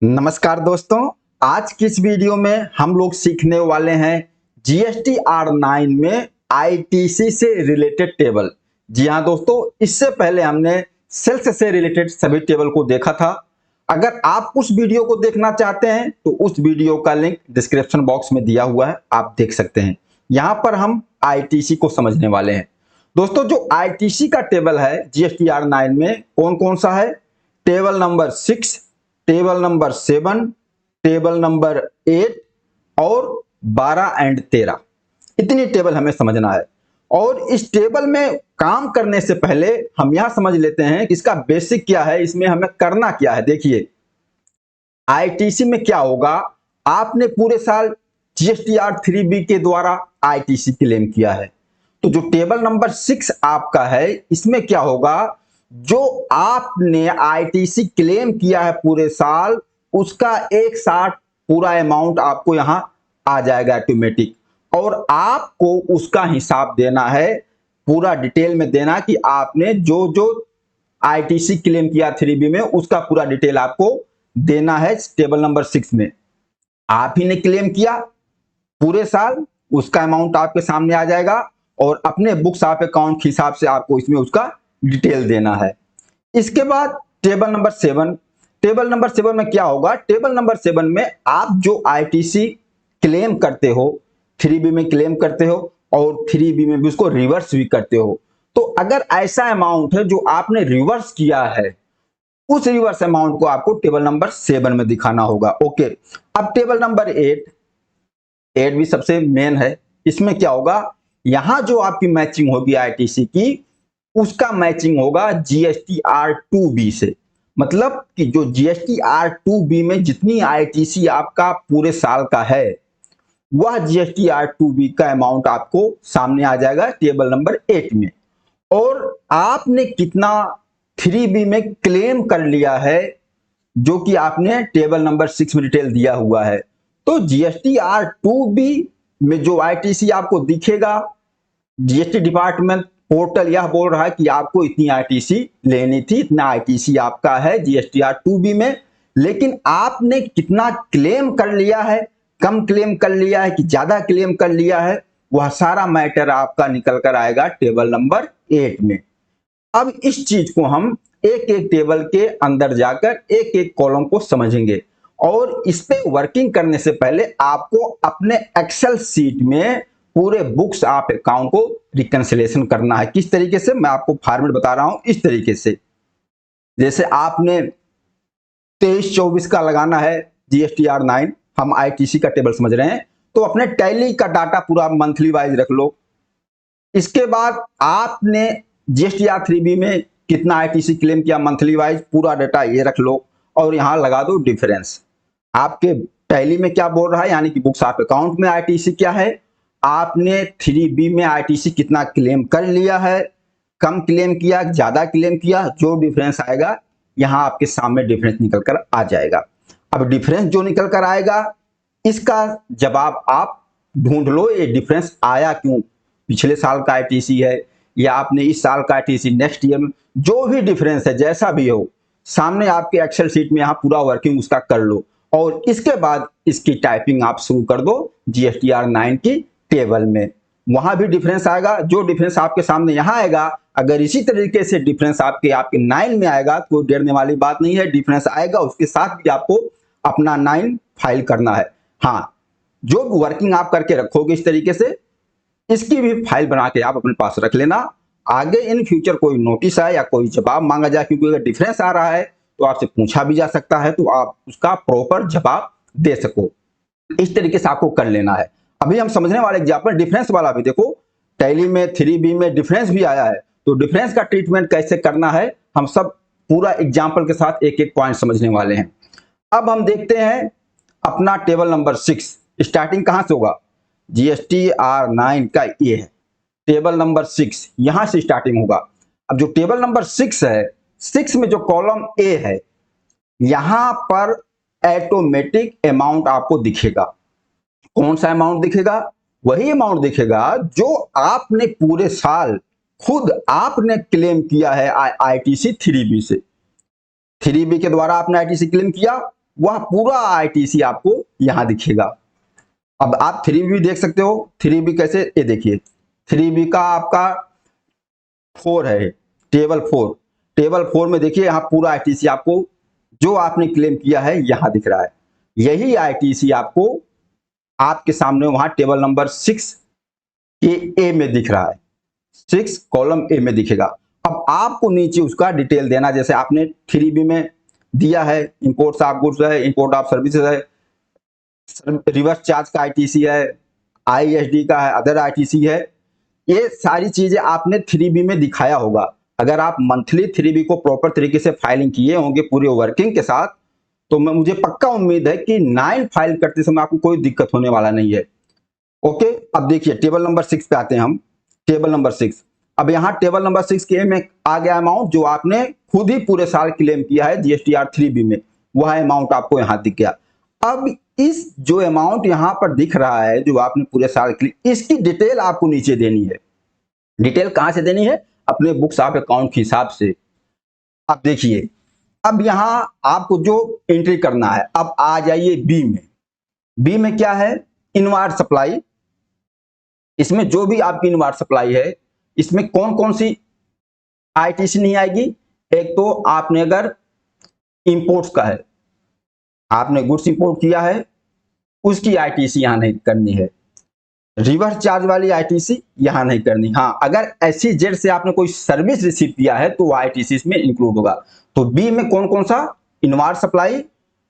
नमस्कार दोस्तों। आज की इस वीडियो में हम लोग सीखने वाले हैं जीएसटी R9 में आईटीसी से रिलेटेड टेबल। जी हाँ दोस्तों, इससे पहले हमने सेल्स से रिलेटेड सभी टेबल को देखा था। अगर आप उस वीडियो को देखना चाहते हैं तो उस वीडियो का लिंक डिस्क्रिप्शन बॉक्स में दिया हुआ है, आप देख सकते हैं। यहाँ पर हम आईटीसी को समझने वाले हैं। दोस्तों, जो आईटीसी का टेबल है जीएसटी R9 में कौन कौन सा है? Table number 6, table number 7, table number 8 और 12 एंड 13। इतनी टेबल हमें समझना है। और इस टेबल में काम करने से पहले हम यह समझ लेते हैं कि इसका बेसिक क्या है, इसमें हमें करना क्या है। देखिए, आईटीसी में क्या होगा, आपने पूरे साल जीएसटीआर 3B के द्वारा आईटीसी क्लेम किया है, तो जो टेबल नंबर 6 आपका है, इसमें क्या होगा, जो आपने आईटीसी क्लेम किया है पूरे साल, उसका एक साथ पूरा अमाउंट आपको यहां आ जाएगा ऑटोमेटिक, और आपको उसका हिसाब देना है, पूरा डिटेल में देना कि आपने जो जो आईटीसी क्लेम किया 3B में, उसका पूरा डिटेल आपको देना है। टेबल नंबर 6 में आप ही ने क्लेम किया पूरे साल, उसका अमाउंट आपके सामने आ जाएगा और अपने बुक्स ऑफ अकाउंट के हिसाब से आपको इसमें उसका डिटेल देना है। इसके बाद टेबल नंबर 7, टेबल नंबर 7 में क्या होगा, टेबल नंबर 7 में आप जो आईटीसी क्लेम करते हो, 3B में क्लेम करते हो और 3B में भी उसको रिवर्स भी करते हो, तो अगर ऐसा अमाउंट है जो आपने रिवर्स किया है, उस रिवर्स अमाउंट को आपको टेबल नंबर 7 में दिखाना होगा। ओके, अब टेबल नंबर 8 भी सबसे मेन है। इसमें क्या होगा, यहां जो आपकी मैचिंग होगी आईटीसी की, उसका मैचिंग होगा GSTR2B से। मतलब कि जो GSTR2B में जितनी आईटीसी आपका पूरे साल का है, वह GSTR2B का अमाउंट आपको सामने आ जाएगा टेबल नंबर 8 में। और आपने कितना 3B में क्लेम कर लिया है, जो कि आपने टेबल नंबर 6 में डिटेल दिया हुआ है, तो GSTR2B में जो आईटीसी आपको दिखेगा, जीएसटी डिपार्टमेंट पोर्टल यह बोल रहा है कि आपको इतनी आईटीसी लेनी थी, इतना आईटीसी आपका है GSTR2B में, लेकिन आपने कितना क्लेम कर लिया है, कम क्लेम कर लिया है कि ज्यादा क्लेम कर लिया है, वह सारा मैटर आपका निकल कर आएगा टेबल नंबर 8 में। अब इस चीज को हम एक एक टेबल के अंदर जाकर एक एक कॉलम को समझेंगे, और इस पे वर्किंग करने से पहले आपको अपने एक्सेल सीट में पूरे बुक्स ऑफ अकाउंट को रिकंसिलिएशन करना है। किस तरीके से, मैं आपको फॉर्मेट बता रहा हूं। इस तरीके से, जैसे आपने 23-24 का लगाना है GSTR9, हम आईटीसी का टेबल समझ रहे हैं, तो अपने टैली का डाटा पूरा मंथली वाइज रख लो। इसके बाद आपने GSTR 3B में कितना आईटीसी क्लेम किया मंथली वाइज, पूरा डाटा ये रख लो और यहां लगा दो डिफरेंस। आपके टैली में क्या बोल रहा है, यानी कि बुक्स ऑफ अकाउंट में आईटीसी क्या है, आपने 3B में आईटीसी कितना क्लेम कर लिया है, कम क्लेम किया, ज्यादा क्लेम किया, जो डिफरेंस आएगा यहां आपके सामने डिफरेंस निकल कर आ जाएगा। अब डिफरेंस जो निकल कर आएगा, इसका जवाब आप ढूंढ लो, ये डिफरेंस आया क्यों, पिछले साल का आईटीसी है या आपने इस साल का आईटीसी, नेक्स्ट ईयर में जो भी डिफरेंस है, जैसा भी हो, सामने आपके एक्सेल शीट में यहां पूरा वर्किंग उसका कर लो, और इसके बाद इसकी टाइपिंग आप शुरू कर दो GSTR9 की टेबल में। वहां भी डिफरेंस आएगा, जो डिफरेंस आपके सामने यहां आएगा, अगर इसी तरीके से डिफरेंस आपके 9 में आएगा तो डरने वाली बात नहीं है, डिफरेंस आएगा, उसके साथ भी आपको अपना 9 फाइल करना है। हाँ, जो वर्किंग आप करके रखोगे इस तरीके से, इसकी भी फाइल बना के आप अपने पास रख लेना। आगे इन फ्यूचर कोई नोटिस आए या कोई जवाब मांगा जाए, क्योंकि अगर डिफरेंस आ रहा है तो आपसे पूछा भी जा सकता है, तो आप उसका प्रॉपर जवाब दे सको। इस तरीके से आपको कर लेना है। अभी हम समझने वाले एग्जाम्पल डिफरेंस वाला भी देखो, टैली में 3B में डिफरेंस भी आया है, तो डिफरेंस का ट्रीटमेंट कैसे करना है, हम सब पूरा एग्जाम्पल के साथ एक एक पॉइंट समझने वाले हैं। अब हम देखते हैं अपना टेबल नंबर 6, स्टार्टिंग कहां से होगा, GSTR9 का ये है टेबल नंबर 6, यहां से स्टार्टिंग होगा। अब जो टेबल नंबर 6 है, 6 में जो कॉलम ए है, यहां पर ऑटोमेटिक अमाउंट आपको दिखेगा। कौन सा अमाउंट दिखेगा, वही अमाउंट दिखेगा जो आपने पूरे साल खुद आपने क्लेम किया है आईटीसी 3B से। 3B के द्वारा आपने आईटीसी क्लेम किया, वह पूरा आईटीसी आपको यहाँ दिखेगा। अब आप 3B देख सकते हो। 3B कैसे, ये देखिए 3B का आपका 4 है, टेबल 4 में देखिए यहाँ पूरा आईटीसी आपको जो आपने क्लेम किया है यहाँ दिख रहा है। यही आईटीसी आपको आपके सामने वहां टेबल नंबर 6 के ए में दिख रहा है, 6 कॉलम ए में दिखेगा। अब आपको नीचे उसका डिटेल देना, जैसे आपने 3B में दिया है इंपोर्ट ऑफ गुड्स है, इंपोर्ट ऑफ सर्विसेज है, रिवर्स चार्ज का आईटीसी है, आईएसडी का है, अदर आईटीसी है। ये सारी चीजें आपने 3B में दिखाया होगा। अगर आप मंथली 3B को प्रॉपर तरीके से फाइलिंग किए होंगे पूरे वर्किंग के साथ, तो मुझे पक्का उम्मीद है कि 9 फाइल करते समय आपको कोई दिक्कत होने वाला नहीं है। ओके, अब देखिए टेबल नंबर 6 पे आते हैं हम। टेबल नंबर 6, अब यहाँ टेबल नंबर 6 के में आ गया अमाउंट जो आपने खुद ही पूरे साल क्लेम किया है जीएसटीआर 3B में, वह अमाउंट आपको यहाँ दिख गया। अब इस जो अमाउंट यहाँ पर दिख रहा है जो आपने पूरे साल क्लेम, इसकी डिटेल आपको नीचे देनी है। डिटेल कहां से देनी है? अपने बुक्स ऑफ अकाउंट के हिसाब से। अब देखिए, अब यहां आपको जो एंट्री करना है, अब आ जाइए बी में। बी में क्या है? Inward supply. इसमें जो भी आपकी इनवार्ड सप्लाई है, इसमें कौन कौन सी आईटीसी नहीं आएगी? एक तो आपने अगर इंपोर्ट्स का है, आपने गुड्स इंपोर्ट किया है, उसकी आईटीसी यहां नहीं करनी है। रिवर्स चार्ज वाली आईटीसी यहां नहीं करनी। हाँ, अगर SEZ से आपने कोई सर्विस रिसीव किया है तो वो आईटीसी इसमें इंक्लूड होगा। तो बी में कौन कौन सा? Inward supply,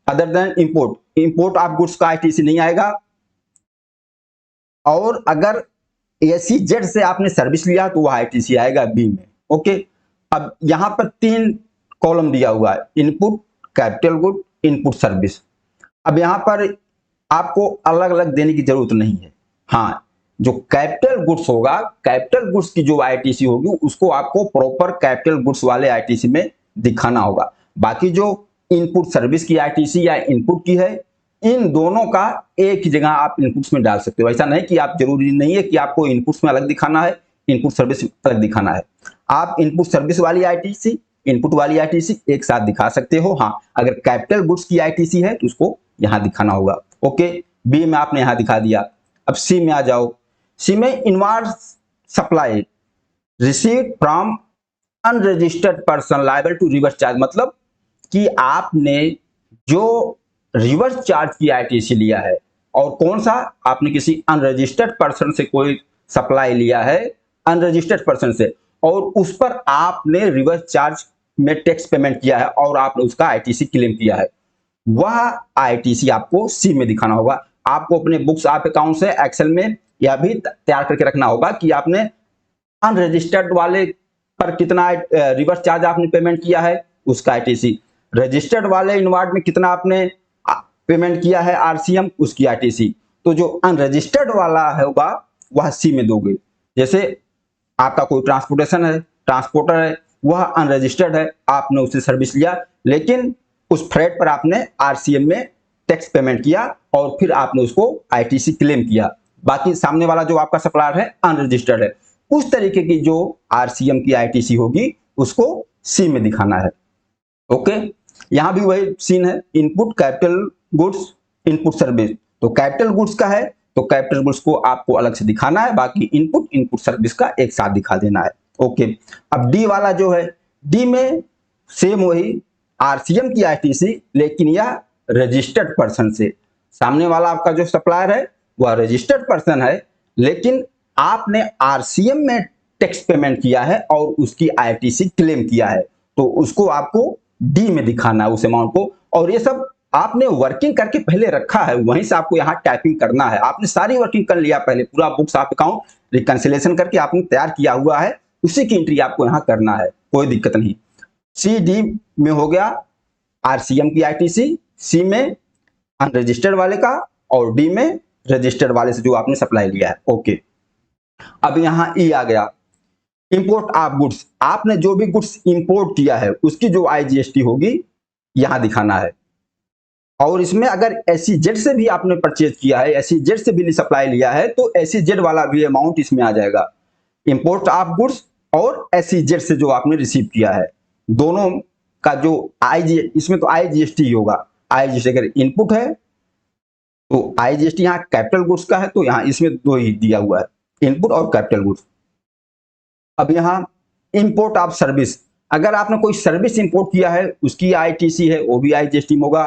other than import, import of goods का आईटीसी नहीं आएगा। और अगर SEZ से आपने सर्विस लिया तो वह आईटीसी आएगा बी में। ओके, अब यहां पर 3 कॉलम दिया हुआ है, input, capital good, input service. अब यहां पर आपको अलग अलग देने की जरूरत नहीं है। हाँ, जो कैपिटल गुड्स होगा, कैपिटल गुड्स की जो आईटीसी होगी उसको आपको प्रॉपर कैपिटल गुड्स वाले आईटीसी में दिखाना होगा। बाकी जो इनपुट सर्विस की आईटीसी या इनपुट की है, इन दोनों का एक ही जगह आप इनपुट्स में डाल सकते हो। ऐसा नहीं कि आप, जरूरी नहीं है कि आपको इनपुट्स में अलग दिखाना है, इनपुट सर्विस अलग दिखाना है। आप इनपुट सर्विस वाली आईटीसी, इनपुट वाली आईटीसी एक साथ दिखा सकते हो। हाँ, अगर कैपिटल गुड्स की आईटीसी है तो उसको यहां दिखाना होगा। ओके, बी में आपने यहां दिखा दिया। अब सी में आ जाओ। सी में inward supply received from unregistered person liable to reverse charge, मतलब कि आपने जो रिवर्स चार्ज की आईटीसी लिया है, और कौन सा? आपने किसी अनरजिस्टर्ड पर्सन से कोई सप्लाई लिया है, अनरजिस्टर्ड पर्सन से, और उस पर आपने रिवर्स चार्ज में टैक्स पेमेंट किया है और आपने उसका आईटीसी क्लेम किया है, वह आईटीसी आपको सी में दिखाना होगा। आपको अपने बुक्स ऑफ अकाउंट से एक्सेल में यह भी तैयार करके रखना होगा कि आपने अनरजिस्टर्ड वाले पर कितना रिवर्स चार्ज आपने पेमेंट किया है, उसका आईटीसी, रजिस्टर्ड वाले इनवार्ड में कितना आपने पेमेंट किया है आरसीएम, उसकी आईटीसी। तो जो अनरजिस्टर्ड वाला होगा वह सी में दोगे। जैसे आपका कोई ट्रांसपोर्टेशन है, ट्रांसपोर्टर है, वह अनरजिस्टर्ड है, आपने उससे सर्विस लिया, लेकिन उस फ्रेट पर आपने आरसीएम में टैक्स पेमेंट किया और फिर आपने उसको आईटीसी क्लेम किया। बाकी सामने वाला जो आपका सप्लायर है अनरजिस्टर्ड है, उस तरीके की जो आरसीएम की आईटीसी होगी उसको सी में दिखाना है। ओके, यहां भी वही सीन है, input, capital goods, input service. तो कैपिटल गुड्स का है तो कैपिटल गुड्स को आपको अलग से दिखाना है, बाकी इनपुट, इनपुट सर्विस का एक साथ दिखा देना है। ओके, अब डी वाला जो है, डी में सेम वही आरसीएम की आईटीसी, लेकिन यह रजिस्टर्ड पर्सन से। सामने वाला आपका जो सप्लायर है वह रजिस्टर्ड पर्सन है, लेकिन आपने आरसीएम में टैक्स पेमेंट किया है और उसकी आईटीसी क्लेम किया है, तो उसको आपको डी में दिखाना है उस अमाउंट को। और ये सब आपने वर्किंग करके पहले रखा है, वहीं से आपको यहाँ टाइपिंग करना है। आपने सारी वर्किंग कर लिया पहले, पूरा बुक्स ऑफ अकाउंट रिकंसिलेशन करके आपने तैयार किया हुआ है, उसी की एंट्री आपको यहाँ करना है, कोई दिक्कत नहीं। सी डी में हो गया आरसीएम की आईटीसी, सी में अनरजिस्टर्ड वाले का, और डी में रजिस्टर्ड वाले से जो आपने सप्लाई लिया है। ओके, अब यहाँ ई आ गया, इंपोर्ट ऑफ गुड्स। आपने जो भी गुड्स इंपोर्ट किया है उसकी जो आईजीएसटी होगी यहां दिखाना है। और इसमें अगर SEZ से भी आपने परचेज किया है, SEZ से भी सप्लाई लिया है, तो SEZ वाला भी अमाउंट इसमें आ जाएगा। इंपोर्ट ऑफ गुड्स और SEZ से जो आपने रिसीव किया है, दोनों का जो इसमें तो आईजीएसटी होगा, IGST अगर इनपुट है तो IGST यहाँ कैपिटल गुड्स का है, तो यहाँ इसमें दो ही दिया हुआ है, इनपुट और कैपिटल गुड्स। अब यहाँ इंपोर्ट ऑफ सर्विस, अगर आपने कोई सर्विस इंपोर्ट किया है उसकी ITC है, वो भी IGST में होगा,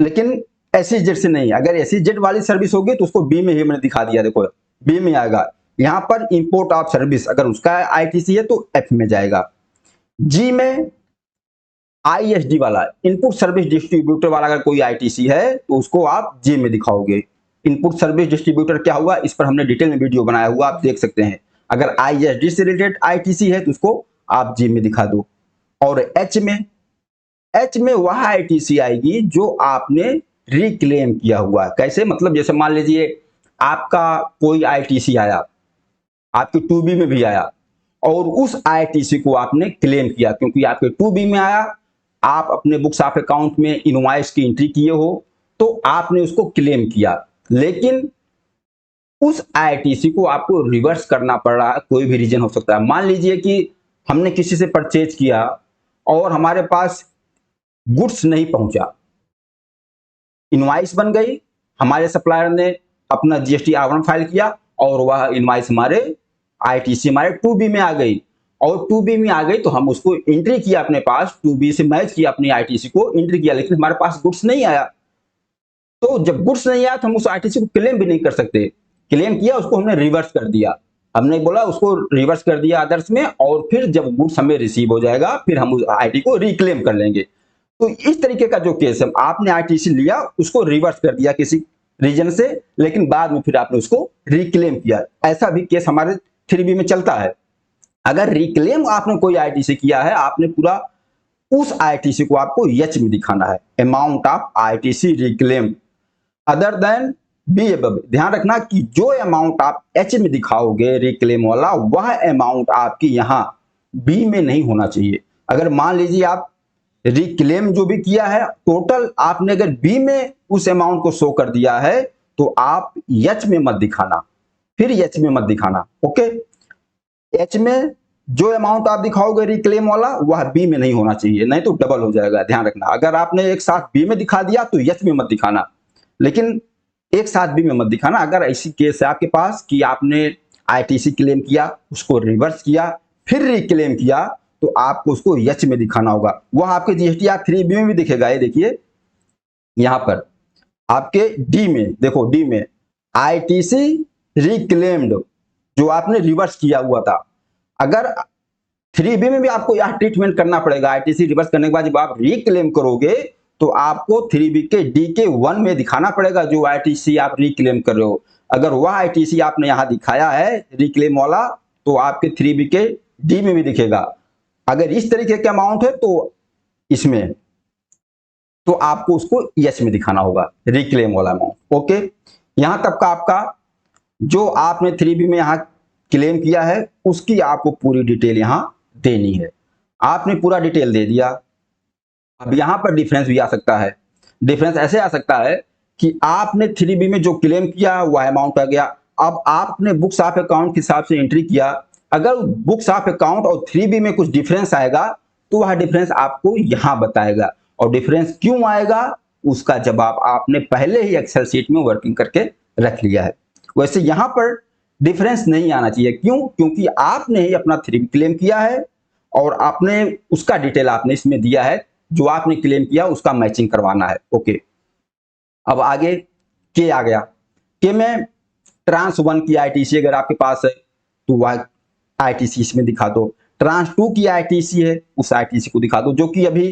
लेकिन SEZ से नहीं। अगर SEZ वाली सर्विस होगी तो उसको बी में ही मैंने दिखा दिया, देखो बी में आएगा। यहाँ पर इंपोर्ट ऑफ सर्विस अगर उसका ITC है तो F में जाएगा। जी में ISD वाला इनपुट सर्विस डिस्ट्रीब्यूटर वाला अगर कोई ITC है तो उसको आप जी में दिखाओगे। इनपुट सर्विस डिस्ट्रीब्यूटर क्या हुआ, इस पर हमने डिटेल में वीडियो बनाया हुआ, आप देख सकते हैं। अगर ISD से रिलेटेड ITC है तो उसको आप जी में दिखा दो। और H में वह ITC आएगी जो आपने रिक्लेम किया हुआ है। कैसे, मतलब जैसे मान लीजिए आपका कोई ITC आया, आपके 2B में भी आया, और उस ITC को आपने क्लेम किया, क्योंकि आपके 2B में आया, आप अपने बुक्स ऑफ अकाउंट में इनवॉइस की एंट्री किए हो तो आपने उसको क्लेम किया, लेकिन उस ITC को आपको रिवर्स करना पड़ रहा है। कोई भी रीजन हो सकता है। मान लीजिए कि हमने किसी से परचेज किया और हमारे पास गुड्स नहीं पहुंचा, इनवॉइस बन गई, हमारे सप्लायर ने अपना GST आवरण फाइल किया और वह इनवॉइस हमारे ITC हमारे 2B में आ गई, और 2B में आ गई तो हम उसको एंट्री किया अपने पास, 2B से मैच किया अपनी ITC को एंट्री किया, लेकिन हमारे पास गुड्स नहीं आया। तो जब गुड्स नहीं आया तो हम उस ITC को क्लेम भी नहीं कर सकते। क्लेम किया, उसको हमने रिवर्स कर दिया, हमने बोला उसको रिवर्स कर दिया अदर्स में, और फिर जब गुड्स हमें रिसीव हो जाएगा फिर हम उस IT को रिक्लेम कर लेंगे। तो इस तरीके का जो केस है, आपने ITC लिया, उसको रिवर्स कर दिया किसी रीजन से, लेकिन बाद में फिर आपने उसको रिक्लेम किया, ऐसा भी केस हमारे 3B में चलता है। अगर रिक्लेम आपने कोई ITC किया है, आपने पूरा उस ITC को आपको H में दिखाना है, amount of ITC reclaim other than be above. ध्यान रखना कि जो अमाउंट आप H में दिखाओगे रिक्लेम वाला, वह अमाउंट आपकी यहाँ B में नहीं होना चाहिए। अगर मान लीजिए आप रिक्लेम जो भी किया है टोटल आपने अगर B में उस अमाउंट को शो कर दिया है तो आप H में मत दिखाना, फिर H में मत दिखाना। ओके, H में जो अमाउंट आप दिखाओगे रिक्लेम वाला वह B में नहीं होना चाहिए, नहीं तो डबल हो जाएगा। ध्यान रखना, अगर आपने एक साथ B में दिखा दिया तो H में मत दिखाना, लेकिन एक साथ B में मत दिखाना। अगर ऐसी केस है आपके पास कि आपने ITC क्लेम किया, उसको रिवर्स किया, फिर रिक्लेम किया, तो आपको उसको H में दिखाना होगा। वह आपके GST 3B में भी दिखेगा। ये देखिए यहां पर आपके D में, देखो D में ITC रिक्लेम्ड जो आपने रिवर्स किया हुआ था, अगर 3B में भी आपको यह ट्रीटमेंट करना पड़ेगा। ITC रिवर्स करने के बाद जब आप रिक्लेम करोगे तो आपको 3B के D के 1 में दिखाना पड़ेगा जो ITC आप रिक्लेम कर रहे हो। अगर वह ITC आपने यहां दिखाया है रिक्लेम वाला तो आपके 3B के D में भी दिखेगा। अगर इस तरीके का अमाउंट है तो इसमें, तो आपको उसको H में दिखाना होगा रिक्लेम वाला अमाउंट। ओके, यहां तक का आपका जो आपने 3B में यहां क्लेम किया है उसकी आपको पूरी डिटेल यहां देनी है। आपने पूरा डिटेल दे दिया। अब यहां पर डिफरेंस भी आ सकता है। डिफरेंस ऐसे आ सकता है कि आपने 3B में जो क्लेम किया वह अमाउंट आ गया, अब आपने बुक्स ऑफ अकाउंट के हिसाब से एंट्री किया, अगर बुक्स ऑफ अकाउंट और 3B में कुछ डिफरेंस आएगा तो वह डिफरेंस आपको यहां बताएगा, और डिफरेंस क्यों आएगा उसका जवाब आपने पहले ही एक्सेल शीट में वर्किंग करके रख लिया है। वैसे यहां पर डिफरेंस नहीं आना चाहिए, क्यों? क्योंकि आपने ही अपना 3B क्लेम किया है और आपने उसका डिटेल आपने इसमें दिया है, जो आपने क्लेम किया उसका मैचिंग करवाना है। ओके, अब आगे के आ गया। के में ट्रांस 1 की ITC अगर आपके पास है तो वह ITC इसमें दिखा दो। ट्रांस 2 की ITC है, उस ITC को दिखा दो, जो कि अभी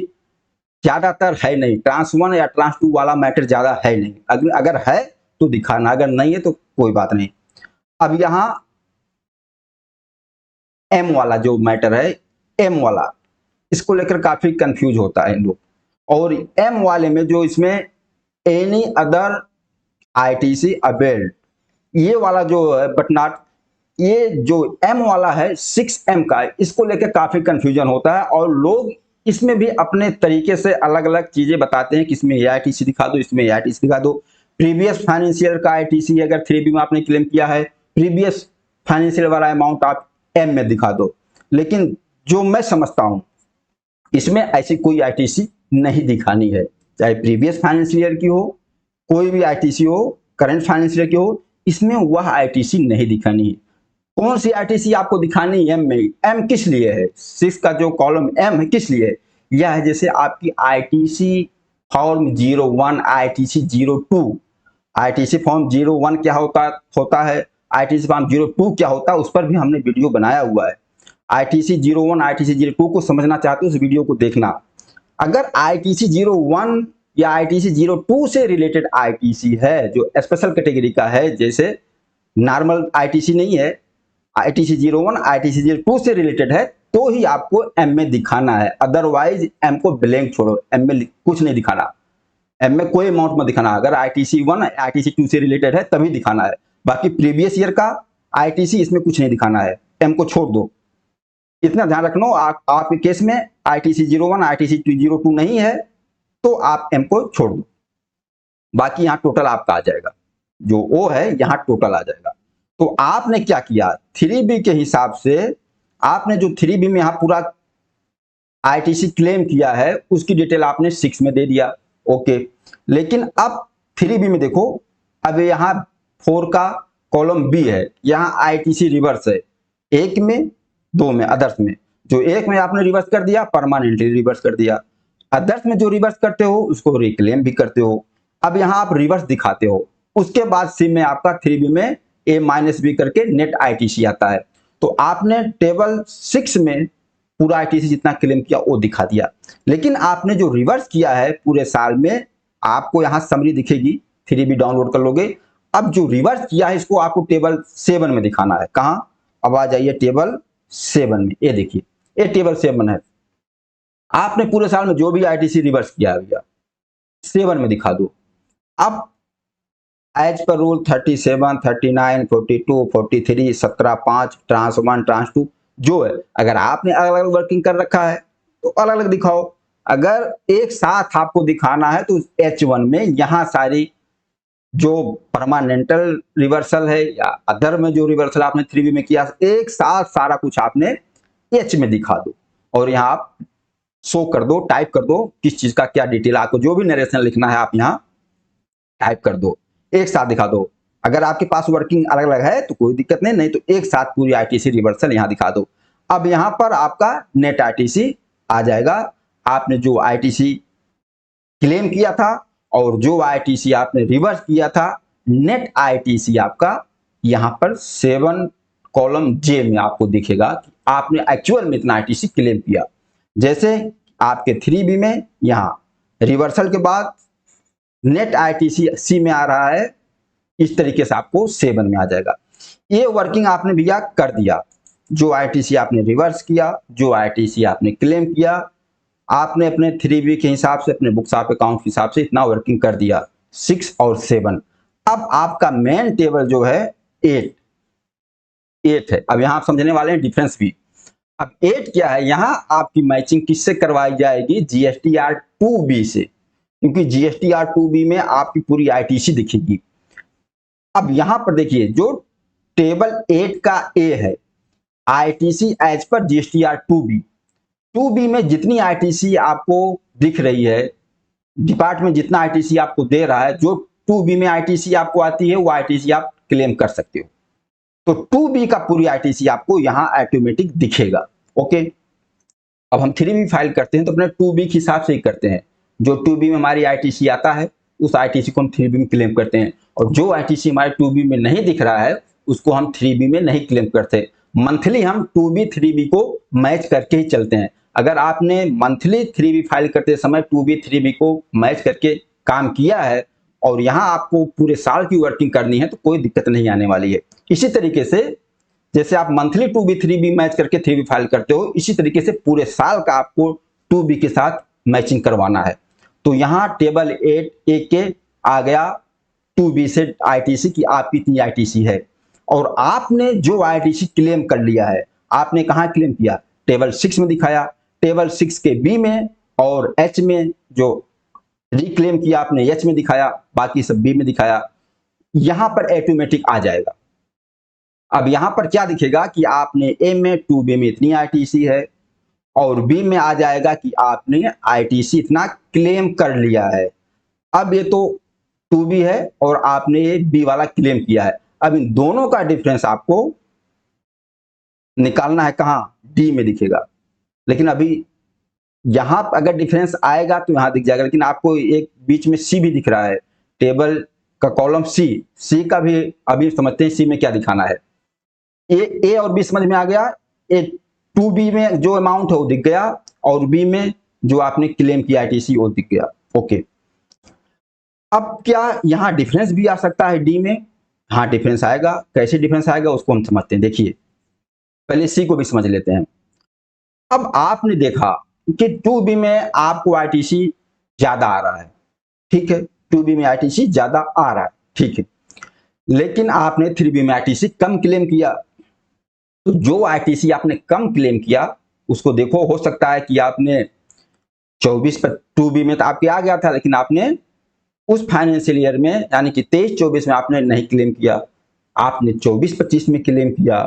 ज्यादातर है नहीं। ट्रांस 1 या ट्रांस 2 वाला मैटर ज्यादा है नहीं, अगर है तो दिखाना, अगर नहीं है तो कोई बात नहीं। अब यहां M वाला जो मैटर है, M वाला, इसको लेकर काफी कंफ्यूज होता है लोग। और M वाले में जो इसमें एनी अदर ITC अवेल्ड, ये वाला जो है बट नॉट, ये जो M वाला है 6M का, इसको लेकर काफी कंफ्यूजन होता है और लोग इसमें भी अपने तरीके से अलग अलग चीजें बताते हैं कि इसमें ये ITC दिखा दो, इसमें ये ITC दिखा दो। प्रीवियस फाइनेंशियल का ITC अगर 3B में आपने क्लेम किया है, प्रीवियस फाइनेंशियल वाला अमाउंट आप M में दिखा दो। लेकिन जो मैं समझता हूं इसमें ऐसी कोई ITC नहीं दिखानी है। चाहे प्रीवियस फाइनेंशियल ईयर की हो, कोई भी आईटीसी हो, करंट फाइनेंशियल ईयर की हो, इसमें वह आईटीसी नहीं दिखानी है। कौन सी आईटीसी आपको दिखानी है? एम में। एम किस लिए है? 6 का जो कॉलम एम है किस लिए है? यह है जैसे आपकी ITC form 01, ITC 02, ITC form 01 क्या होता है, आईटीसी फॉर्म 02 क्या होता है, उस पर भी हमने वीडियो बनाया हुआ है। आईटीसी 01, आईटीसी 02 को समझना चाहते हो उस वीडियो को देखना। अगर आईटीसी 01 या आईटीसी 02 से रिलेटेड आईटीसी है जो स्पेशल कैटेगरी का है, जैसे नॉर्मल आईटीसी नहीं है, आईटीसी 01, आईटीसी 02 से रिलेटेड है, तो ही आपको एम में दिखाना है। अदरवाइज एम को ब्लैंक छोड़ो, एम में कुछ नहीं दिखाना, एम में कोई अमाउंट मत दिखाना। अगर आईटीसी 1, आईटीसी 2 से रिलेटेड है तभी दिखाना है, बाकी प्रीवियस ईयर का आईटीसी इसमें कुछ नहीं दिखाना है, एम को छोड़ दो। इतना ध्यान रखना, आपके केस में आईटीसी 01, आईटीसी 02 नहीं है तो आप एम को छोड़ दो, बाकी यहाँ टोटल आपका आ जाएगा, जो ओ है यहाँ टोटल आ जाएगा। तो आपने क्या किया, 3B के हिसाब से आपने जो 3B में यहाँ पूरा आईटीसी क्लेम किया है उसकी डिटेल आपने 6 में दे दिया, ओके। लेकिन अब 3B में देखो, अब यहाँ 4 का कॉलम बी है, यहाँ आईटीसी रिवर्स है, 1 में 2 में अदर्स में, जो 1 में आपने रिवर्स कर दिया परमानेंटली रिवर्स कर दिया, अदर्स में जो रिवर्स करते हो उसको रिक्लेम भी करते हो। अब यहाँ आप रिवर्स दिखाते हो, उसके बाद सी में आपका 3B में A-B करके नेट आईटीसी आता है। तो आपने टेबल 6 में पूरा आईटीसी जितना क्लेम किया वो दिखा दिया, लेकिन आपने जो रिवर्स किया है पूरे साल में, आपको यहाँ समरी दिखेगी, 3B डाउनलोड कर लोगे। अब जो रिवर्स किया है इसको आपको टेबल 7 में दिखाना है। कहाँ? अब आ जाइए टेबल 7 में, ये देखिए ये टेबल 7 है। आपने पूरे साल में जो भी आईटीसी रिवर्स किया है भैया 7 में दिखा दो। अब as per rule 37, 39, 42, 43, 17, 5, trans 1, trans 2 जो है, अगर आपने अलग अलग वर्किंग कर रखा है तो अलग अलग दिखाओ। अगर एक साथ आपको दिखाना है तो H1 में यहाँ सारी जो परमानेंटल रिवर्सल है या अदर में जो रिवर्सल आपने 3B में किया, एक साथ सारा कुछ आपने H में दिखा दो, और यहाँ आप शो कर दो, टाइप कर दो किस चीज का क्या डिटेल, आपको जो भी नरेशन लिखना है आप यहाँ टाइप कर दो, एक साथ दिखा दो। अगर आपके पास वर्किंग अलग अलग है तो कोई दिक्कत नहीं तो एक साथ पूरी आईटीसी रिवर्सल यहाँ दिखा दो। अब यहाँ पर आपका नेट आईटीसी आ जाएगा, आपने जो आईटीसी क्लेम किया था और जो आईटीसी आपने रिवर्स किया था, नेट आईटीसी आपका यहाँ पर 7 कॉलम जे में आपको दिखेगा कि आपने एक्चुअल में इतना आईटीसी क्लेम किया। जैसे आपके 3B में यहाँ रिवर्सल के बाद नेट आईटीसी सी में आ रहा है, इस तरीके से आपको 7 में आ जाएगा। ये वर्किंग आपने भैया कर दिया, जो आईटीसी आपने रिवर्स किया, जो आईटीसी आपने क्लेम किया, आपने अपने 3B के हिसाब से, अपने बुक्स ऑफ अकाउंट के हिसाब से इतना वर्किंग कर दिया 6 और 7। अब आपका मेन टेबल जो है 8 है। अब यहाँ आप समझने वाले हैं डिफरेंस भी। अब 8 क्या है, यहाँ आपकी मैचिंग किससे करवाई जाएगी? GSTR 2B से, क्योंकि GSTR 2B में आपकी पूरी आईटीसी दिखेगी। अब यहां पर देखिए जो टेबल 8 का ए है, ITC as per GSTR 2B में जितनी आईटीसी आपको दिख रही है, डिपार्टमेंट जितना आईटीसी आपको दे रहा है, जो 2B में आईटीसी आपको आती है वो आईटीसी आप क्लेम कर सकते हो। तो 2B का पूरी आईटीसी आपको यहां ऑटोमेटिक दिखेगा, ओके। अब हम 3B फाइल करते हैं तो अपने 2B के हिसाब से ही करते हैं, जो 2B में हमारी आईटीसी आता है उस आईटीसी को हम 3B में क्लेम करते हैं, और जो आईटीसी हमारे 2B में नहीं दिख रहा है उसको हम 3B में नहीं क्लेम करते। मंथली हम 2B 3B को मैच करके ही चलते हैं। अगर आपने मंथली 3B फाइल करते समय 2B 3B को मैच करके काम किया है और यहाँ आपको पूरे साल की वर्किंग करनी है तो कोई दिक्कत नहीं आने वाली है। इसी तरीके से जैसे आप मंथली 2B 3B मैच करके 3B फाइल करते हो, इसी तरीके से पूरे साल का आपको 2B के साथ मैचिंग करवाना है। तो यहाँ टेबल 8 ए के आ गया 2B से आईटीसी की आपकी इतनी आईटीसी है, और आपने जो आईटीसी क्लेम कर लिया है, आपने कहाँ क्लेम किया? टेबल 6 में दिखाया, टेबल 6 के बी में, और एच में जो रिक्लेम किया आपने एच में दिखाया, बाकी सब बी में दिखाया। यहां पर ऑटोमेटिक आ जाएगा। अब यहां पर क्या दिखेगा कि आपने ए में 2B में इतनी आईटीसी है, और बी में आ जाएगा कि आपने आईटीसी इतना क्लेम कर लिया है। अब ये तो 2B है और आपने ये बी वाला क्लेम किया है। अब इन दोनों का डिफरेंस आपको निकालना है, कहां, डी में दिखेगा। लेकिन अभी यहां अगर डिफरेंस आएगा तो यहां दिख जाएगा, लेकिन आपको एक बीच में सी भी दिख रहा है, टेबल का कॉलम सी का भी अभी समझते हैं सी में क्या दिखाना है। ए और बी समझ में आ गया। ए 2B में जो अमाउंट है वो दिख गया और बी में जो आपने क्लेम किया आईटीसी वो दिख गया। ओके, अब क्या यहां डिफरेंस भी आ सकता है डी में? हाँ डिफरेंस आएगा। कैसे डिफरेंस आएगा उसको हम समझते हैं। देखिए पहले सी को भी समझ लेते हैं। अब आपने देखा कि 2B में आपको आईटीसी ज्यादा आ रहा है, ठीक है, 2B में आईटीसी ज्यादा आ रहा है, ठीक है, लेकिन आपने 3B में आईटीसी कम क्लेम किया। तो जो आईटीसी आपने कम क्लेम किया उसको देखो, हो सकता है कि आपने 24 पर 2B में तो आपके आ गया था, लेकिन आपने उस फाइनेंशियल ईयर में यानी कि 23-24 में आपने नहीं क्लेम किया, आपने 24-25 में क्लेम किया।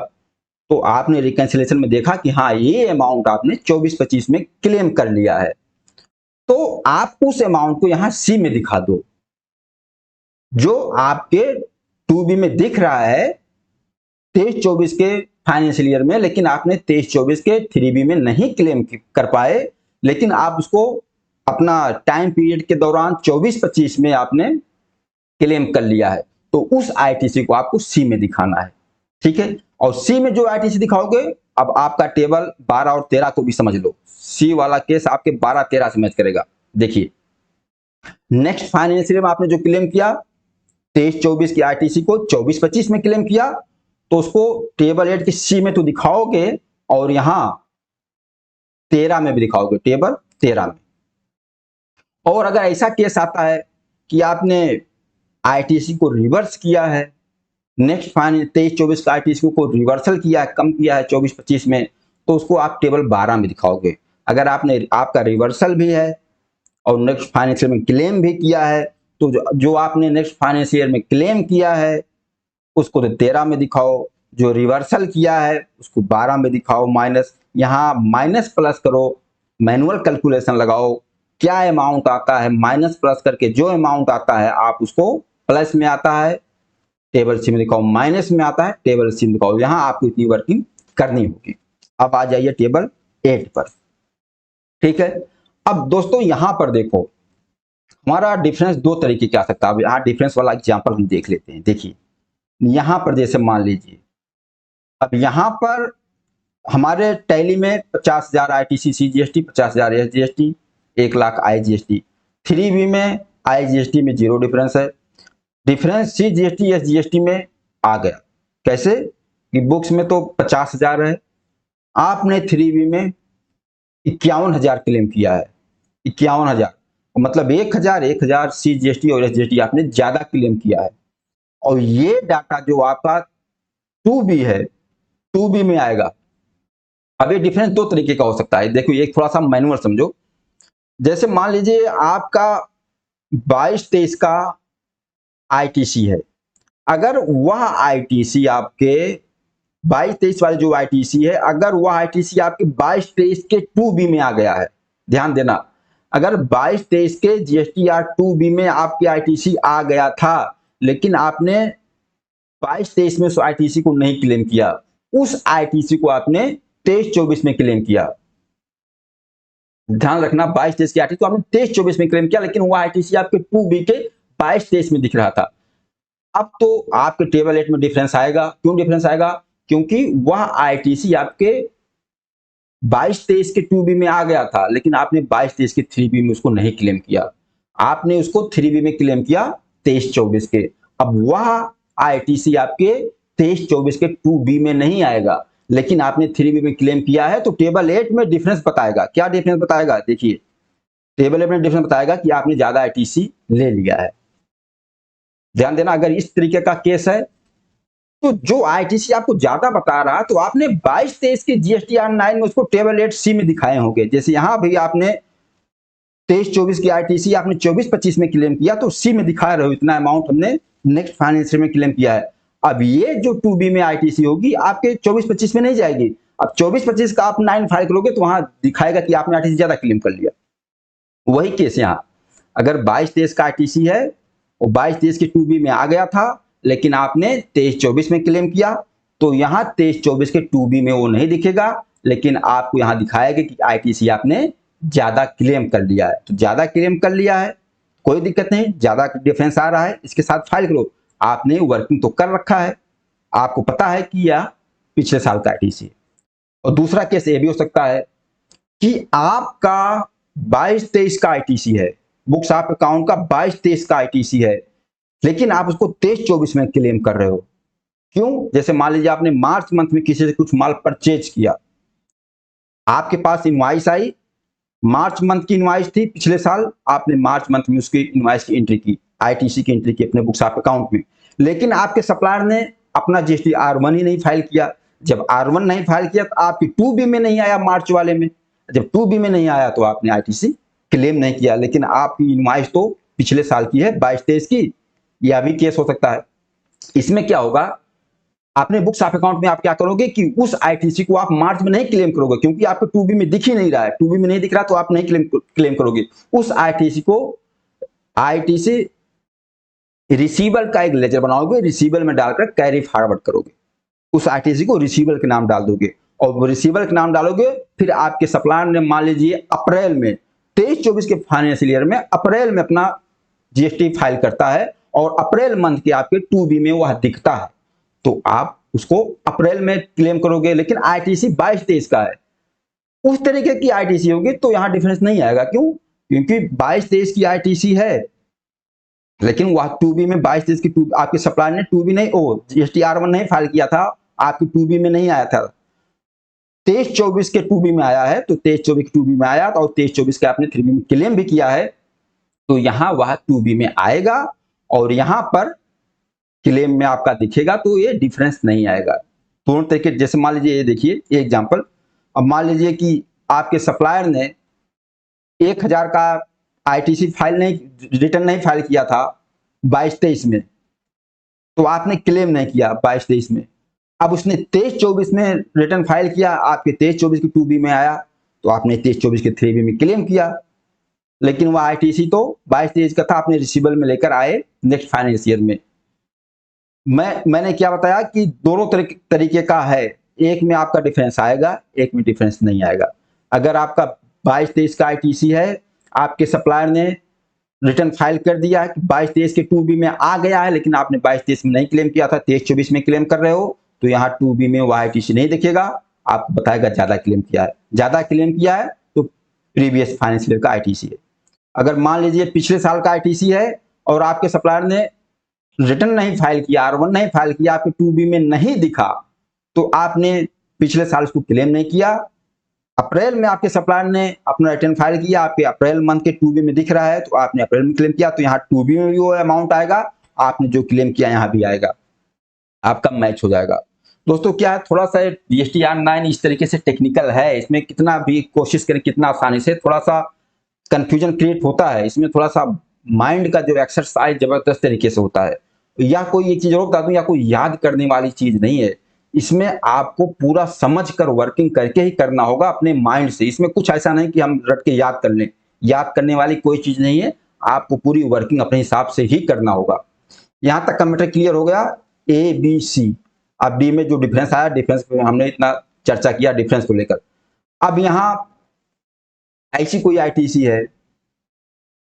तो आपने रिकैंसिलेशन में देखा कि हाँ ये अमाउंट आपने 24-25 में क्लेम कर लिया है, तो आप उस अमाउंट को यहां सी में दिखा दो। जो आपके 2B में दिख रहा है 23-24 के फाइनेंशियल ईयर में, लेकिन आपने 23-24 के 3B में नहीं क्लेम कर पाए, लेकिन आप उसको अपना टाइम पीरियड के दौरान 24-25 में आपने क्लेम कर लिया है। तो उस आईटीसी को आपको सी में दिखाना है, ठीक है। और सी में जो आईटीसी दिखाओगे, अब आपका टेबल 12 और 13 को भी समझ लो, सी वाला केस आपके 12-13 से मैच करेगा। देखिए नेक्स्ट फाइनेंशियल में आपने जो क्लेम किया 23-24 की आईटीसी को 24-25 में क्लेम किया, तो उसको टेबल 8 की सी में तो दिखाओगे और यहां 13 में भी दिखाओगे, टेबल 13 में। और अगर ऐसा केस आता है कि आपने आईटीसी को रिवर्स किया है, नेक्स्ट फाइनेंस 23-24 का आईटीसी को रिवर्सल किया है, कम किया है 24-25 में, तो उसको आप टेबल 12 में दिखाओगे। अगर आपने आपका रिवर्सल भी है और नेक्स्ट फाइनेंशियल में क्लेम भी किया है, तो जो आपने नेक्स्ट फाइनेंशियल में क्लेम किया है उसको तो 13 में दिखाओ, जो रिवर्सल किया है उसको 12 में दिखाओ। माइनस, यहाँ माइनस प्लस करो, मैनुअल कैलकुलेशन लगाओ, क्या अमाउंट आता है माइनस प्लस करके जो अमाउंट आता है आप उसको प्लस में आता है टेबल सी में दिखाओ, माइनस में आता है टेबल सी में दिखाओ। यहां आपको इतनी वर्किंग करनी होगी। अब आ जाइए टेबल 8 पर, ठीक है। अब दोस्तों यहां पर देखो हमारा डिफरेंस दो तरीके के आ सकता है। अब यहाँ डिफरेंस वाला एग्जांपल हम देख लेते हैं। देखिए यहां पर जैसे मान लीजिए, अब यहां पर हमारे टैली में 50,000 ITC CGST, 50,000 SGST, 1 lakh IGST. 3B में आईजीएसटी में जीरो डिफरेंस है, डिफरेंस सीजीएसटी एसजीएसटी में आ गया। कैसे कि बुक्स में तो 50,000 है, आपने 3B में 51,000 क्लेम किया है, 51,000 मतलब 1,000 सीजीएसटी और एसजीएसटी आपने ज्यादा क्लेम किया है। और ये डाटा जो आपका 2B है 2B में आएगा। अब ये डिफरेंस दो तरीके का हो सकता है। देखो एक थोड़ा सा मैनुअल समझो। जैसे मान लीजिए आपका 22-23 का आईटीसी है, अगर वह आईटीसी आपके 22-23 वाले जो आईटीसी है, अगर वह आईटीसी आपके 22-23 के 2B में आ गया है, ध्यान देना, अगर 22-23 के जीएसटीआर 2B में आपके आईटीसी आ गया था, लेकिन आपने 22-23 में उस आईटीसी को नहीं क्लेम किया, उस आईटीसी को आपने 23-24 में क्लेम किया। ध्यान रखना 22-23 की आईटीसी को आपने 23-24 में क्लेम किया, लेकिन वो आईटीसी आपके 2B के 22-23 में दिख रहा था। अब तो आपके टेबल 8 में डिफरेंस आएगा। क्यों डिफरेंस आएगा? क्योंकि वह आईटीसी आपके 22-23 के 2B में आ गया था, लेकिन आपने 22-23 के 3B में उसको नहीं क्लेम किया, आपने उसको 3B में क्लेम किया 23-24 के। अब वह आईटीसी आपके 23-24 के 2B में नहीं आएगा, लेकिन आपने 3B में क्लेम किया है, तो टेबल 8 में डिफरेंस बताएगा। क्या डिफरेंस बताएगा? देखिए टेबल 8 में डिफरेंस बताएगा कि आपने ज्यादा आईटीसी ले लिया है। ध्यान देना, अगर इस तरीके का केस है तो जो आईटीसी आपको ज्यादा बता रहा है, तो आपने 22-23 के जीएसटीआर 9 में उसको टेबल 8 सी में दिखाए होंगे। जैसे यहां भी आपने 23-24 की आईटीसी आपने 24-25 में क्लेम किया, तो सी में दिखा रहे हो इतना अमाउंट हमने नेक्स्ट फाइनेंशियल में क्लेम किया है। अब ये जो 2B में आईटीसी होगी आपके 24-25 में नहीं जाएगी, अब 24-25 का आप 9 फाइल करोगे तो वहां दिखाएगा कि आपने आईटीसी ज्यादा क्लेम कर लिया। वही केस यहाँ, अगर 22-23 का आईटीसी है और 22-23 की 2B में आ गया था, लेकिन आपने 23-24 में क्लेम किया, तो यहाँ 23-24 के 2B में वो नहीं दिखेगा, लेकिन आपको यहाँ दिखाएगा कि आईटीसी आपने ज्यादा क्लेम कर लिया है। तो ज्यादा क्लेम कर लिया है, कोई दिक्कत नहीं, ज्यादा डिफरेंस आ रहा है, इसके साथ फाइल करो। आपने वर्किंग तो कर रखा है, आपको पता है कि यह पिछले साल का आईटीसी है। और दूसरा केस ये भी हो सकता है कि आपका 22-23 का आईटीसी है, बुक्स ऑफ अकाउंट का 22-23 का आईटीसी है, लेकिन आप उसको 23-24 में क्लेम कर रहे हो। क्यों? जैसे मान लीजिए आपने मार्च मंथ में किसी से कुछ माल परचेज किया, आपके पास इनवॉइस आई, मार्च मंथ की इनवॉइस थी पिछले साल, आपने मार्च मंथ में उसकी इनवॉइस की एंट्री की, आईटीसी की एंट्री की अपने बुक्स ऑफ अकाउंट में, लेकिन आपके सप्लायर ने अपना जीएसटी R1 ही नहीं फाइल किया। जब R1 नहीं फाइल किया तो आपकी 2B में नहीं आया मार्च वाले में, जब 2B में नहीं आया तो आपने आईटीसी क्लेम नहीं किया, लेकिन आपकी इनवॉइस तो पिछले साल की है 22-23 की। यह भी केस हो सकता है। इसमें क्या होगा, अपने बुक्स ऑफ अकाउंट में आप क्या करोगे कि उस आईटीसी को आप मार्च में नहीं क्लेम करोगे, क्योंकि आपको 2B में दिख ही नहीं रहा है, 2B में नहीं दिख रहा तो आप नहीं क्लेम करोगे। उस आईटीसी को आईटीसी रिसीवेबल का एक लेजर बनाओगे, रिसीवेबल में डालकर कैरी फॉरवर्ड करोगे, उस आईटीसी को रिसीवेबल के नाम डाल दोगे, और रिसीवेबल के नाम डालोगे, फिर आपके सप्लायर ने मान लीजिए अप्रैल में 23-24 के फाइनेंशियल ईयर में अप्रैल में अपना जीएसटी फाइल करता है और अप्रैल मंथ के आपके 2B में वह दिखता है, तो आप उसको अप्रैल में क्लेम करोगे। लेकिन आईटीसी 22-23 का है, उस तरीके की आईटीसी होगी तो यहां डिफरेंस नहीं आएगा। क्यों? क्योंकि 22-23 की आईटीसी है, लेकिन वह 2B में 22-23 की आपके सप्लायर ने 2B नहीं, जीएसटी R1 नहीं फाइल किया था, आपकी 2B में नहीं आया था, 23-24 के 2B में आया है, तो 23-24 के 2B में आया और 23-24 के आपने 3B में क्लेम भी किया है, तो यहां वह 2B में आएगा और यहां पर क्लेम में आपका दिखेगा, तो ये डिफरेंस नहीं आएगा। दोनों तरीके, जैसे मान लीजिए ये देखिए ये एग्जांपल, अब मान लीजिए कि आपके सप्लायर ने 1000 का आईटीसी फाइल नहीं, रिटर्न नहीं फाइल किया था 22-23 में, तो आपने क्लेम नहीं किया 22-23 में, अब उसने 23-24 में रिटर्न फाइल किया, आपके 23-24 की 2B में आया, तो आपने 23-24 के 3B में क्लेम किया, लेकिन वह आईटीसी तो 22-23 का था, आपने रिसीवेबल में लेकर आए नेक्स्ट फाइनेंस ईयर में। मैंने क्या बताया कि दोनों तरीके का है, एक में आपका डिफरेंस आएगा, एक में डिफरेंस नहीं आएगा। अगर आपका 22-23 का आईटीसी है, आपके सप्लायर ने रिटर्न फाइल कर दिया है कि 22-23 के 2B में आ गया है, लेकिन आपने 22-23 में नहीं क्लेम किया था, 23-24 में क्लेम कर रहे हो, तो यहाँ 2B में वह आईटीसी नहीं दिखेगा, आपको बताएगा ज्यादा क्लेम किया है। ज्यादा क्लेम किया है तो प्रीवियस फाइनेंशियल ईयर का आईटीसी है। अगर मान लीजिए पिछले साल का आईटीसी है और आपके सप्लायर ने रिटर्न नहीं फाइल किया, R1 नहीं फाइल किया, आपके 2B में नहीं दिखा, तो आपने पिछले साल उसको क्लेम नहीं किया, अप्रैल में आपके सप्लायर ने अपना रिटर्न फाइल किया, आपके अप्रैल मंथ के 2B में दिख रहा है, तो आपने अप्रैल में क्लेम किया, तो यहाँ 2B में भी वो अमाउंट आएगा, आपने जो क्लेम किया यहाँ भी आएगा, आपका मैच हो जाएगा। दोस्तों क्या है, थोड़ा सा जीएसटी R9 इस तरीके से टेक्निकल है, इसमें कितना भी कोशिश करें कितना आसानी से, थोड़ा सा कंफ्यूजन क्रिएट होता है, इसमें थोड़ा सा माइंड का जो एक्सरसाइज जबरदस्त तरीके से होता है। या कोई एक चीज और बता दूं, या कोई याद करने वाली चीज नहीं है, इसमें आपको पूरा समझ कर वर्किंग करके ही करना होगा अपने माइंड से। इसमें कुछ ऐसा नहीं कि हम रट के याद कर लें, याद करने वाली कोई चीज नहीं है, आपको पूरी वर्किंग अपने हिसाब से ही करना होगा। यहां तक का मैटर क्लियर हो गया, ABC। अब डी में जो डिफरेंस आया, डिफरेंस पे हमने इतना चर्चा किया डिफरेंस को लेकर। अब यहां ऐसी कोई आईटीसी है,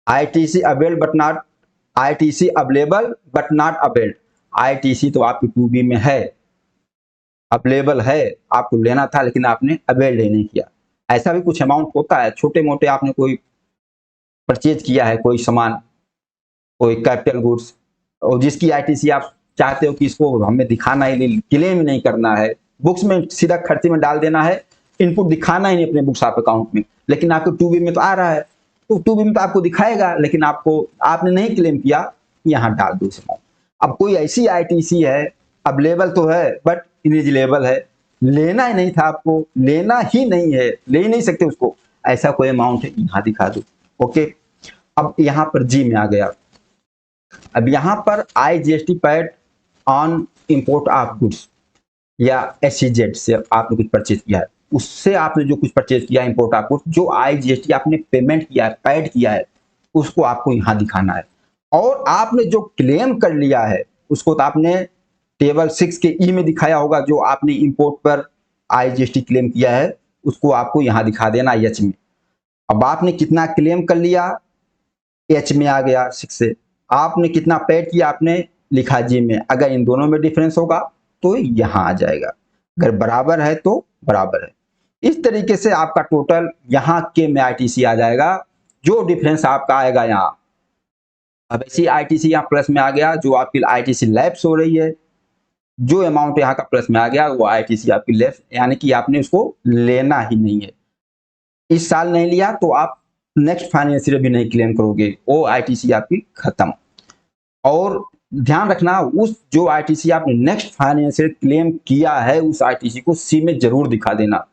ITC availed but not, ITC available but not availed. ITC तो आपकी 2B में है, अवेलेबल है, आपको लेना था लेकिन आपने अवेल्ड नहीं किया। ऐसा भी कुछ अमाउंट होता है, छोटे मोटे आपने कोई परचेज किया है, कोई सामान, कोई कैपिटल गुड्स, और जिसकी आईटीसी आप चाहते हो कि इसको हमें दिखाना ही नहीं, क्लेम नहीं करना है, बुक्स में सीधा खर्चे में डाल देना है, इनपुट दिखाना ही नहीं अपने बुक्स ऑफ अकाउंट में, लेकिन आपको 2B में तो आ रहा है, तो 2B में तो आपको दिखाएगा, लेकिन आपने नहीं क्लेम किया, यहाँ डाल दो इस अमाउंट। अब कोई ऐसी आईटीसी है, अवेलेबल तो है बट इनेजिलेबल है, लेना ही नहीं था आपको, लेना ही नहीं है, ले ही नहीं सकते उसको, ऐसा कोई अमाउंट है, यहाँ दिखा दो। ओके, अब यहाँ पर जी में आ गया। अब यहाँ पर IGST pad on import of goods, या SEZ से आपने कुछ परचेज किया है, उससे आपने जो कुछ परचेज किया है इंपोर्ट आउटपुट, जो IGST आपने पेमेंट किया है, पेड किया है, उसको आपको यहाँ दिखाना है। और आपने जो क्लेम कर लिया है उसको तो आपने टेबल 6 के ई में दिखाया होगा, जो आपने इंपोर्ट पर IGST क्लेम किया है उसको आपको यहाँ दिखा देना एच में। अब आपने कितना क्लेम कर लिया एच में आ गया 6 से, आपने कितना पेड किया आपने लिखा जी में। अगर इन दोनों में डिफरेंस होगा तो यहाँ आ जाएगा, अगर बराबर है तो बराबर है। इस तरीके से आपका टोटल यहाँ के में ITC आ जाएगा, जो डिफरेंस आपका आएगा यहाँ। अब ऐसी ITC यहाँ प्लस में आ गया, जो आपकी ITC लैप्स हो रही है, जो अमाउंट यहाँ का प्लस में आ गया वो ITC आपकी लेफ्ट, यानी कि आपने उसको लेना ही नहीं है। इस साल नहीं लिया तो आप नेक्स्ट फाइनेंशियल भी नहीं क्लेम करोगे, वो ITC आपकी खत्म। और ध्यान रखना, उस जो ITC आपने नेक्स्ट फाइनेंशियल क्लेम किया है उस ITC को सी में जरूर दिखा देना।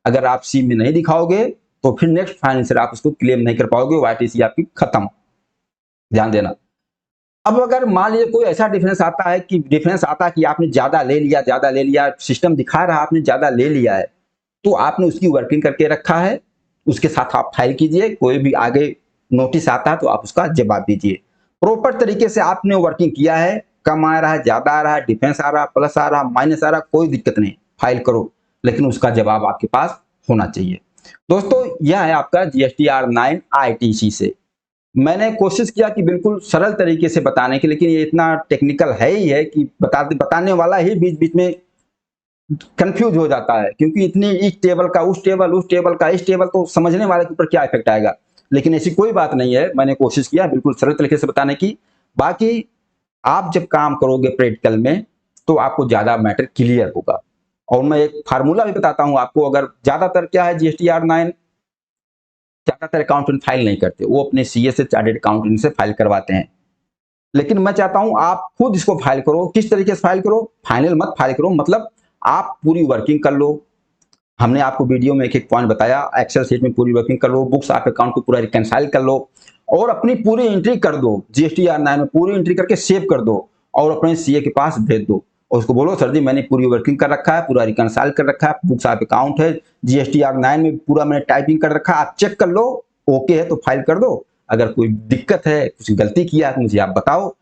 अगर आप सी में नहीं दिखाओगे तो फिर नेक्स्ट फाइनेंशियल आप उसको क्लेम नहीं कर पाओगे, वो ITC आपकी खत्म, ध्यान देना। अब अगर मान लीजिए कोई ऐसा डिफरेंस आता है कि आपने ज्यादा ले लिया, सिस्टम दिखा रहा है आपने ज्यादा ले लिया है, तो आपने उसकी वर्किंग करके रखा है, उसके साथ आप फाइल कीजिए। कोई भी आगे नोटिस आता है तो आप उसका जवाब दीजिए। प्रॉपर तरीके से आपने वर्किंग किया है, कम आ रहा है, ज्यादा आ रहा है, डिफेंस आ रहा है, प्लस आ रहा है, माइनस आ रहा है, कोई दिक्कत नहीं, फाइल करो, लेकिन उसका जवाब आपके पास होना चाहिए। दोस्तों यह है आपका GST-R9 ITC से। मैंने कोशिश किया कि बिल्कुल सरल तरीके से बताने की, लेकिन ये इतना टेक्निकल है ही है कि बताने वाला ही बीच बीच में कंफ्यूज हो जाता है, क्योंकि इतनी इस टेबल का उस टेबल, उस टेबल का इस टेबल, तो समझने वाले के ऊपर क्या इफेक्ट आएगा। लेकिन ऐसी कोई बात नहीं है, मैंने कोशिश किया बिल्कुल सरल तरीके से बताने की। बाकी आप जब काम करोगे प्रैक्टिकल में तो आपको ज्यादा मैटर क्लियर होगा। और मैं एक फार्मूला भी बताता हूं आपको। अगर ज्यादातर क्या है, GST-R9 ज्यादातर अकाउंटेंट फाइल नहीं करते, वो अपने CA से, चार्टेड अकाउंटेंट से फाइल करवाते हैं। लेकिन मैं चाहता हूं आप खुद इसको फाइल करो। किस तरीके से फाइल करो, फाइनल मत फाइल करो, मतलब आप पूरी वर्किंग कर लो। हमने आपको वीडियो में एक एक पॉइंट बताया, एक्सेल शीट में पूरी वर्किंग कर लो, बुक्स आप अकाउंट को पूरा रिकंसाइल कर लो और अपनी पूरी एंट्री कर दो, GST-R9 में पूरी एंट्री करके सेव कर दो और अपने CA के पास भेज दो और उसको बोलो सर जी मैंने पूरी वर्किंग कर रखा है, पूरा रिकंसाइल कर रखा है, बुक्स आप अकाउंट है, GST-R9 में पूरा मैंने टाइपिंग कर रखा है, आप चेक कर लो, ओके है तो फाइल कर दो। अगर कोई दिक्कत है, कुछ गलती किया तो मुझे आप बताओ।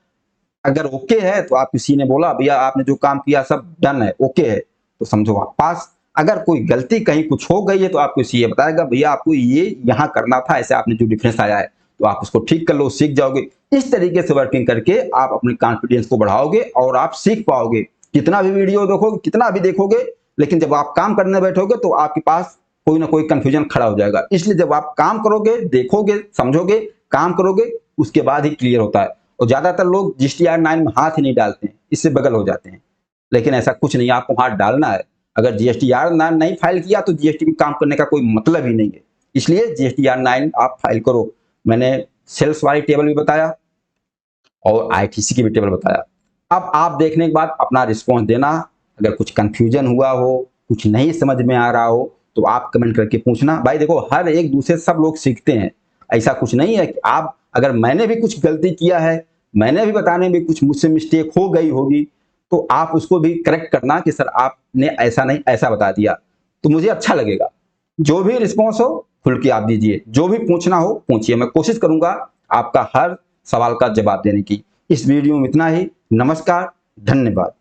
अगर ओके है तो आप किसी ने बोला भैया आपने जो काम किया सब डन है, ओके है, तो समझो आप पास। अगर कोई गलती कहीं कुछ हो गई है तो आपको CA बताएगा भैया आपको ये यहाँ करना था, ऐसे आपने जो डिफरेंस आया है, तो आप उसको ठीक कर लो, सीख जाओगे। इस तरीके से वर्किंग करके आप अपने कॉन्फिडेंस को बढ़ाओगे और आप सीख पाओगे। कितना भी वीडियो देखोगे, कितना भी देखोगे, लेकिन जब आप काम करने बैठोगे तो आपके पास कोई ना कोई कंफ्यूजन खड़ा हो जाएगा। इसलिए जब आप काम करोगे, देखोगे, समझोगे, काम करोगे, उसके बाद ही क्लियर होता है। और ज्यादातर लोग GST-R9 में हाथ ही नहीं डालते हैं, इससे बगल हो जाते हैं। लेकिन ऐसा कुछ नहीं, आपको हाथ डालना है। अगर GST-R9 नहीं फाइल किया तो GST में काम करने का कोई मतलब ही नहीं है। इसलिए GST-R9 आप फाइल करो। मैंने सेल्स वाली टेबल भी बताया और ITC की भी टेबल बताया। अब आप देखने के बाद अपना रिस्पॉन्स देना। अगर कुछ कंफ्यूजन हुआ हो, कुछ नहीं समझ में आ रहा हो, तो आप कमेंट करके पूछना। भाई देखो, हर एक दूसरे सब लोग सीखते हैं, ऐसा कुछ नहीं है कि आप, अगर मैंने भी कुछ गलती किया है, मैंने भी बताने में कुछ मुझसे मिस्टेक हो गई होगी, तो आप उसको भी करेक्ट करना कि सर आपने ऐसा नहीं ऐसा बता दिया, तो मुझे अच्छा लगेगा। जो भी रिस्पॉन्स हो खुल के आप दीजिए, जो भी पूछना हो पूछिए, मैं कोशिश करूंगा आपका हर सवाल का जवाब देने की। इस वीडियो में इतना ही। नमस्कार, धन्यवाद।